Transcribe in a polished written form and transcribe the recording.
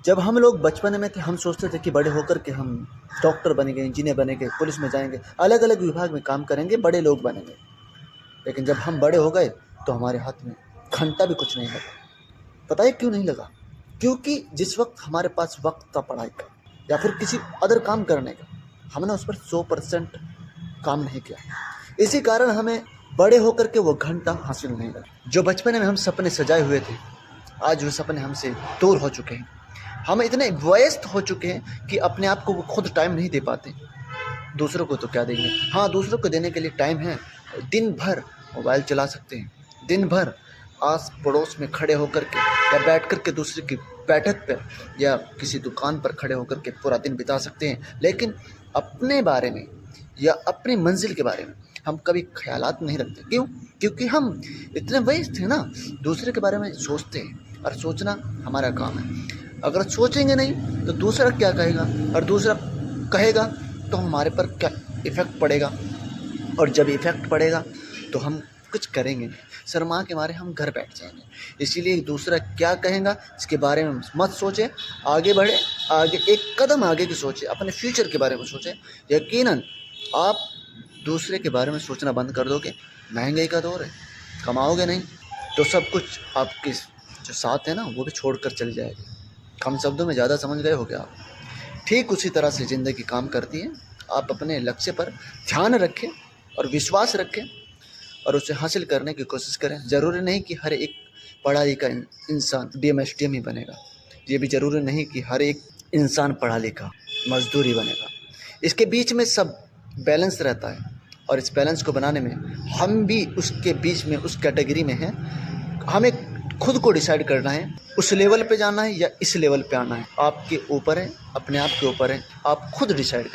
जब हम लोग बचपन में थे हम सोचते थे कि बड़े होकर के हम डॉक्टर बनेंगे, इंजीनियर बनेंगे, पुलिस में जाएंगे, अलग अलग विभाग में काम करेंगे, बड़े लोग बनेंगे। लेकिन जब हम बड़े हो गए तो हमारे हाथ में घंटा भी कुछ नहीं लगा। पता है क्यों नहीं लगा? क्योंकि जिस वक्त हमारे पास वक्त था पढ़ाई का या फिर किसी अदर काम करने का, हमने उस पर 100% काम नहीं किया। इसी कारण हमें बड़े होकर के वो घंटा हासिल नहीं लगा। जो बचपन में हम सपने सजाए हुए थे, आज वो सपने हमसे दूर हो चुके हैं। हम इतने व्यस्त हो चुके हैं कि अपने आप को वो खुद टाइम नहीं दे पाते। दूसरों को तो क्या देंगे? हाँ, दूसरों को देने के लिए टाइम है। दिन भर मोबाइल चला सकते हैं, दिन भर आस पड़ोस में खड़े होकर के या बैठ कर के दूसरे की बैठक पर या किसी दुकान पर खड़े होकर के पूरा दिन बिता सकते हैं। लेकिन अपने बारे में या अपनी मंजिल के बारे में हम कभी ख्यालात नहीं रखते। क्यों? क्योंकि हम इतने व्यस्त हैं ना, दूसरे के बारे में सोचते हैं, और सोचना हमारा काम है। अगर सोचेंगे नहीं तो दूसरा क्या कहेगा, और दूसरा कहेगा तो हमारे पर क्या इफ़ेक्ट पड़ेगा, और जब इफ़ेक्ट पड़ेगा तो हम कुछ करेंगे नहीं, शर्मा के मारे हम घर बैठ जाएंगे। इसीलिए दूसरा क्या कहेगा इसके बारे में मत सोचें, आगे बढ़े, आगे एक कदम आगे की सोचें, अपने फ्यूचर के बारे में सोचें। यकीनन आप दूसरे के बारे में सोचना बंद कर दोगे, महंगाई का दौर है, कमाओगे नहीं तो सब कुछ आपके जो साथ है ना वो भी छोड़ कर चली जाएगी। कम शब्दों में ज़्यादा समझ गए हो क्या आप? ठीक उसी तरह से ज़िंदगी काम करती है। आप अपने लक्ष्य पर ध्यान रखें और विश्वास रखें और उसे हासिल करने की कोशिश करें। ज़रूरी नहीं कि हर एक पढ़ा लिखा इंसान DMSDM ही बनेगा। ये भी ज़रूरी नहीं कि हर एक इंसान पढ़ा लिखा मजदूर ही बनेगा। इसके बीच में सब बैलेंस रहता है, और इस बैलेंस को बनाने में हम भी उसके बीच में उस कैटेगरी में हैं। हमें खुद को डिसाइड करना है उस लेवल पे जाना है या इस लेवल पे आना है। आपके ऊपर है, अपने आप के ऊपर है, आप खुद डिसाइड करें।